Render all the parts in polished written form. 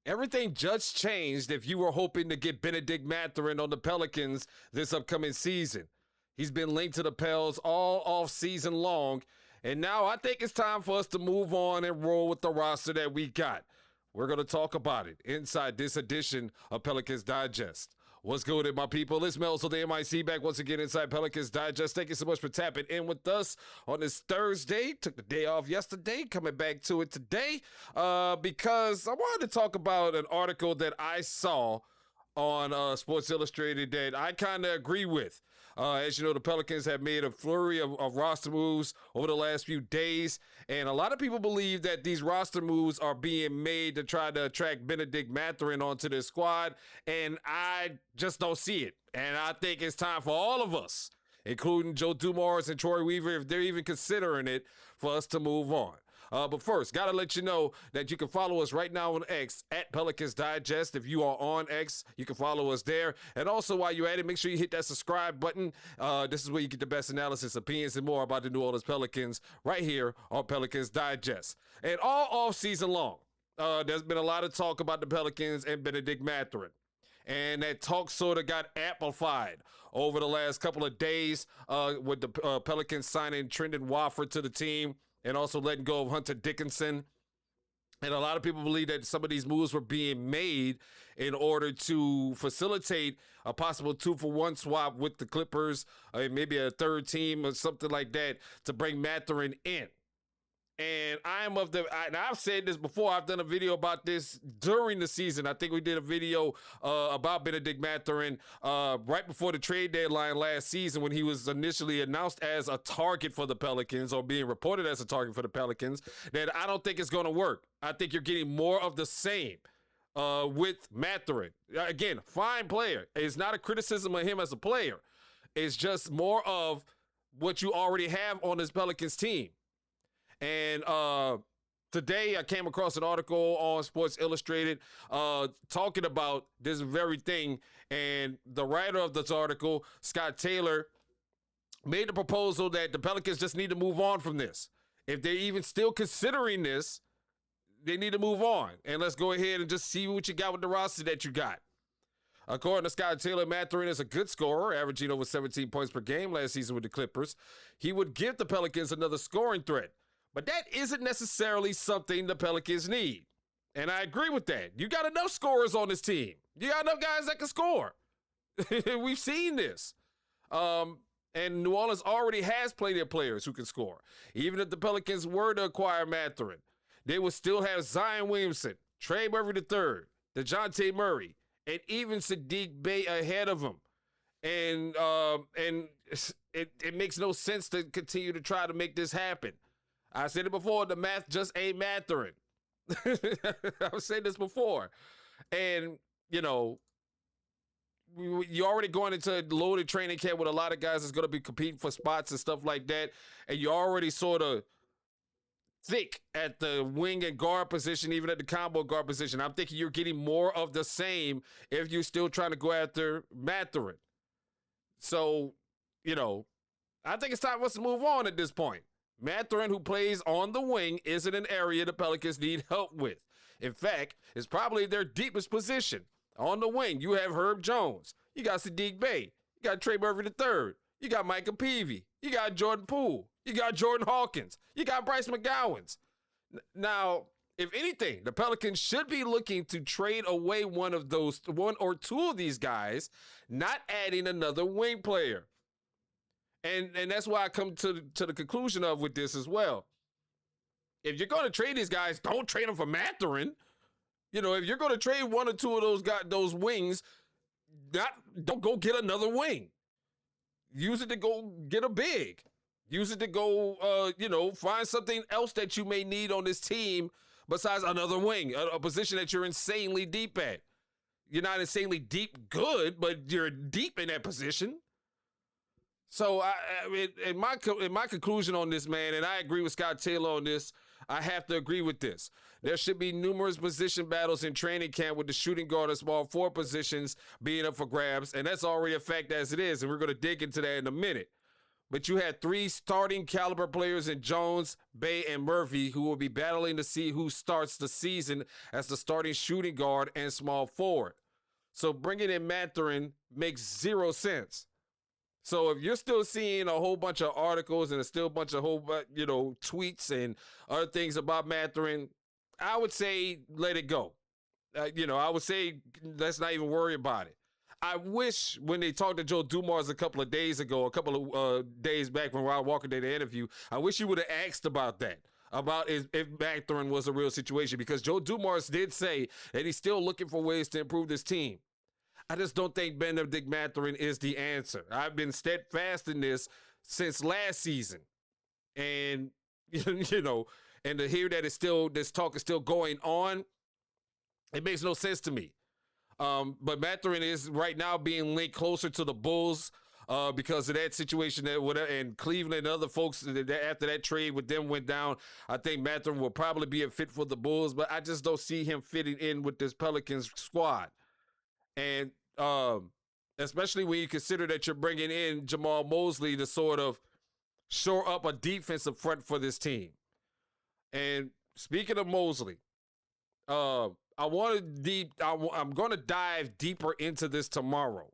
everything just changed if you were hoping to get Bennedict Mathurin on the Pelicans this upcoming season. He's been linked to the Pels all off season long, and now I think it's time for us to move on and roll with the roster that we got. We're going to talk about it inside this edition of Pelicans Digest. What's good, my people? It's Melz On The MIC back once again inside Pelicans Digest. Thank you so much for tapping in with us on this Thursday. Took the day off yesterday, coming back to it today because I wanted to talk about an article that I saw on Sports Illustrated that I kind of agree with. As you know, the Pelicans have made a flurry of roster moves over the last few days, and a lot of people believe that these roster moves are being made to try to attract Bennedict Mathurin onto their squad, and I just don't see it. And I think it's time for all of us, including Joe Dumars and Troy Weaver, if they're even considering it, for us to move on. But first, got to let you know that you can follow us right now on X at Pelicans Digest. If you are on X, you can follow us there. And also, while you're at it, make sure you hit that subscribe button. This is where you get the best analysis, opinions, and more about the New Orleans Pelicans right here on Pelicans Digest. And all off season long, there's been a lot of talk about the Pelicans and Bennedict Mathurin. And that talk sort of got amplified over the last couple of days with the Pelicans signing Trendon Watford to the team, and also letting go of Hunter Dickinson. And a lot of people believe that some of these moves were being made in order to facilitate a possible 2-for-1 swap with the Clippers, maybe a third team or something like that, to bring Mathurin in. And I've said this before. I've done a video about this during the season. I think we did a video about Bennedict Mathurin right before the trade deadline last season, when he was initially announced as a target for the Pelicans, or being reported as a target for the Pelicans, that I don't think it's going to work. I think you're getting more of the same with Mathurin. Again, fine player. It's not a criticism of him as a player. It's just more of what you already have on this Pelicans team. And today I came across an article on Sports Illustrated talking about this very thing. And the writer of this article, Scott Taylor, made the proposal that the Pelicans just need to move on from this. If they're even still considering this, they need to move on. And let's go ahead and just see what you got with the roster that you got. According to Scott Taylor, Mathurin is a good scorer, averaging over 17 points per game last season with the Clippers. He would give the Pelicans another scoring threat. But that isn't necessarily something the Pelicans need. And I agree with that. You got enough scorers on this team. You got enough guys that can score. We've seen this. And New Orleans already has plenty of players who can score. Even if the Pelicans were to acquire Mathurin, they would still have Zion Williamson, Trey Murphy III, Dejounte Murray, and even Saddiq Bey ahead of him. And it makes no sense to continue to try to make this happen. I said it before, the math just ain't Mathurin. I've said this before. And, you know, you're already going into a loaded training camp with a lot of guys that's going to be competing for spots and stuff like that. And you're already sort of thick at the wing and guard position, even at the combo guard position. I'm thinking you're getting more of the same if you're still trying to go after Mathurin. So, you know, I think it's time for us to move on at this point. Mathurin, who plays on the wing, isn't an area the Pelicans need help with. In fact, it's probably their deepest position. On the wing, you have Herb Jones. You got Saddiq Bey. You got Trey Murphy III. You got Micah Peavy. You got Jordan Poole. You got Jordan Hawkins. You got Bryce McGowans. Now, if anything, the Pelicans should be looking to trade away one or two of these guys, not adding another wing player. And that's why I come to the conclusion of with this as well. If you're going to trade these guys, don't trade them for Mathurin. You know, if you're going to trade one or two of those wings, don't go get another wing. Use it to go get a big. Use it to go, find something else that you may need on this team besides another wing, a position that you're insanely deep at. You're not insanely deep good, but you're deep in that position. So in my conclusion on this, man, and I agree with Scott Taylor on this, I have to agree with this. There should be numerous position battles in training camp with the shooting guard and small forward positions being up for grabs, and that's already a fact as it is, and we're going to dig into that in a minute. but you had 3 starting caliber players in Jones, Bay, and Murphy who will be battling to see who starts the season as the starting shooting guard and small forward. So bringing in Mathurin makes 0 sense. So if you're still seeing a whole bunch of articles and still a bunch of tweets and other things about Mathurin, I would say let it go. I would say let's not even worry about it. I wish when they talked to Joe Dumars a couple of days days back when Rod Walker did the interview, I wish he would have asked about that, about if Mathurin was a real situation, because Joe Dumars did say that he's still looking for ways to improve this team. I just don't think Bennedict Mathurin is the answer. I've been steadfast in this since last season. And, and to hear that this talk is still going on, it makes no sense to me. But Mathurin is right now being linked closer to the Bulls because of that situation and Cleveland and other folks after that trade with them went down. I think Mathurin will probably be a fit for the Bulls, but I just don't see him fitting in with this Pelicans squad. And especially when you consider that you're bringing in Jamahl Mosley to sort of shore up a defensive front for this team. And speaking of Mosley, I'm going to dive deeper into this tomorrow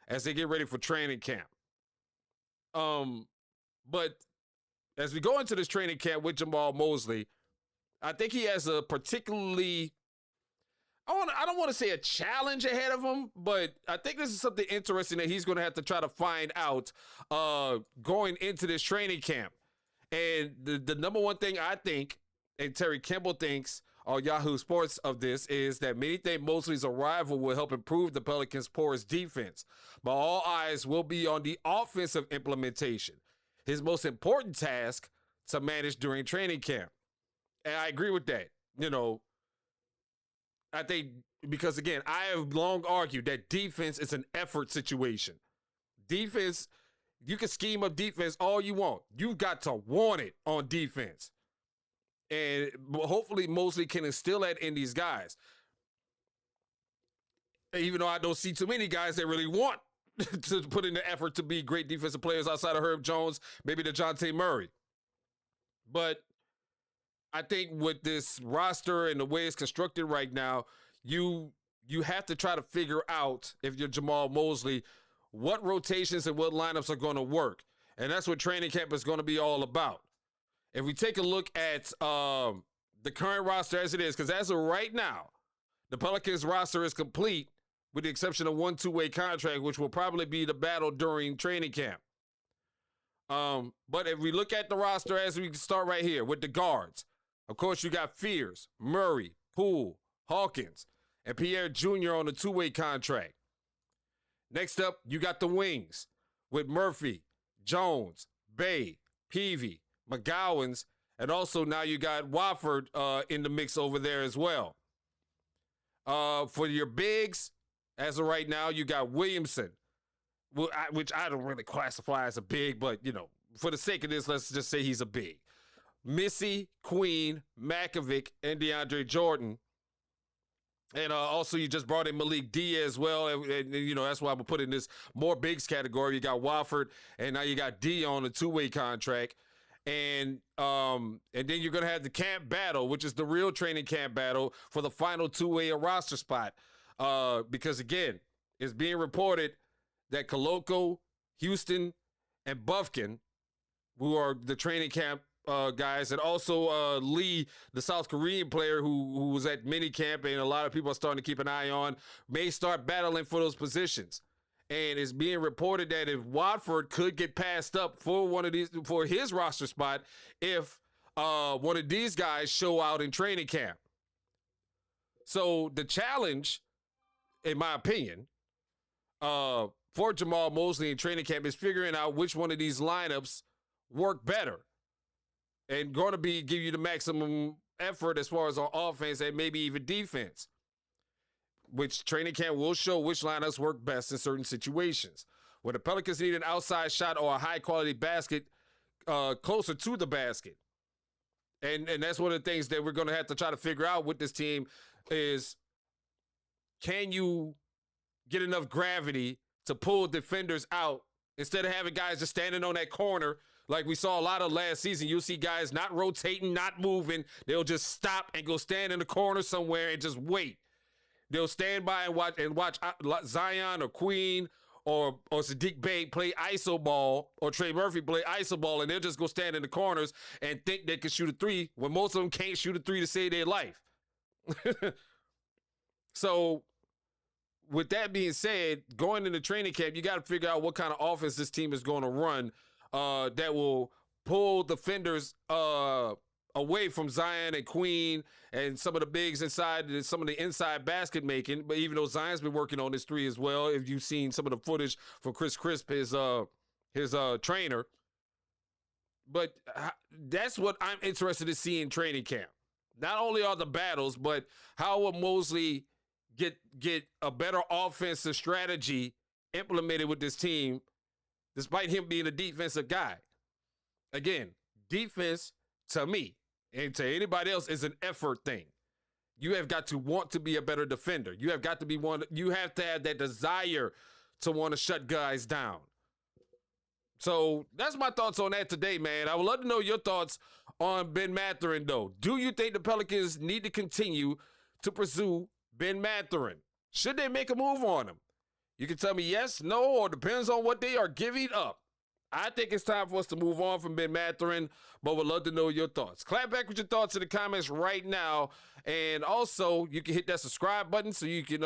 as they get ready for training camp. But as we go into this training camp with Jamahl Mosley, I think he has a particularly, I don't want to say a challenge ahead of him, but I think this is something interesting that he's going to have to try to find out going into this training camp. And the number one thing I think, and Terry Kimball thinks on Yahoo Sports of this, is that many think Mosley's arrival will help improve the Pelicans' porous defense. But all eyes will be on the offensive implementation, his most important task to manage during training camp. And I agree with that. I think because, again, I have long argued that defense is an effort situation. Defense, you can scheme up defense all you want. You've got to want it on defense. And hopefully Mosley can instill that in these guys. Even though I don't see too many guys that really want to put in the effort to be great defensive players outside of Herb Jones, maybe Dejounte Murray. But I think with this roster and the way it's constructed right now, you have to try to figure out, if you're Jamahl Mosley, what rotations and what lineups are going to work. And that's what training camp is going to be all about. If we take a look at the current roster as it is, because as of right now, the Pelicans roster is complete with the exception of 1 two-way contract, which will probably be the battle during training camp. But if we look at the roster as we start right here with the guards, of course, you got Fears, Murray, Poole, Hawkins, and Pierre Jr. on the 2-way contract. Next up, you got the wings with Murphy, Jones, Bay, Peavy, McGowans, and also now you got Wofford in the mix over there as well. For your bigs, as of right now, you got Williamson, which I don't really classify as a big, but, for the sake of this, let's just say he's a big. Missy, Queen, Makovic, and DeAndre Jordan. And also you just brought in Malik D as well. And that's why I'm putting in this more bigs category. You got Wofford, and now you got D on a 2-way contract. And then you're going to have the camp battle, which is the real training camp battle for the final 2-way roster spot. Because, again, it's being reported that Koloko, Houston, and Bufkin, who are the training camp guys, and also Lee, the South Korean player who was at minicamp and a lot of people are starting to keep an eye on, may start battling for those positions. And it's being reported that if Watford could get passed up for his roster spot if one of these guys show out in training camp. So the challenge, in my opinion, for Jamahl Mosley in training camp is figuring out which one of these lineups work better and going to give you the maximum effort as far as on offense and maybe even defense. Which training camp will show which lineups work best in certain situations. Where the Pelicans need an outside shot or a high-quality basket closer to the basket. And that's one of the things that we're going to have to try to figure out with this team is, can you get enough gravity to pull defenders out Instead of having guys just standing on that corner like we saw a lot of last season, you'll see guys not rotating, not moving. They'll just stop and go stand in the corner somewhere and just wait. They'll stand by and watch Zion or Queen or Saddiq Bey play iso ball, or Trey Murphy play iso ball, and they'll just go stand in the corners and think they can shoot a three when most of them can't shoot a three to save their life. So with that being said, going into training camp, you got to figure out what kind of offense this team is going to run that will pull defenders away from Zion and Queen and some of the bigs inside, some of the inside basket making. But even though Zion's been working on this three as well, if you've seen some of the footage from Chris Crisp, his trainer. But that's what I'm interested to see in training camp. Not only are the battles, but how will Mosley get a better offensive strategy implemented with this team, despite him being a defensive guy. Again, defense to me and to anybody else is an effort thing. You have got to want to be a better defender. You have got to be one. You have to have that desire to want to shut guys down. So that's my thoughts on that today, man. I would love to know your thoughts on Ben Mathurin, though. Do you think the Pelicans need to continue to pursue Ben Mathurin? Should they make a move on him? You can tell me yes, no, or depends on what they are giving up. I think it's time for us to move on from Ben Mathurin, but would love to know your thoughts. Clap back with your thoughts in the comments right now. And also, you can hit that subscribe button so you can,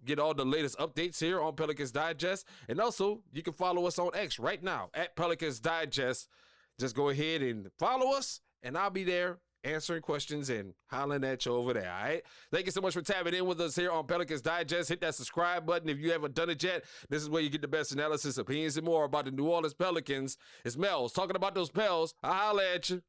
get all the latest updates here on Pelicans Digest. And also, you can follow us on X right now at Pelicans Digest. Just go ahead and follow us, and I'll be there answering questions and hollering at you over there, all right? Thank you so much for tapping in with us here on Pelicans Digest. Hit that subscribe button if you haven't done it yet. This is where you get the best analysis, opinions, and more about the New Orleans Pelicans. It's Melz talking about those Pels. I'll holler at you.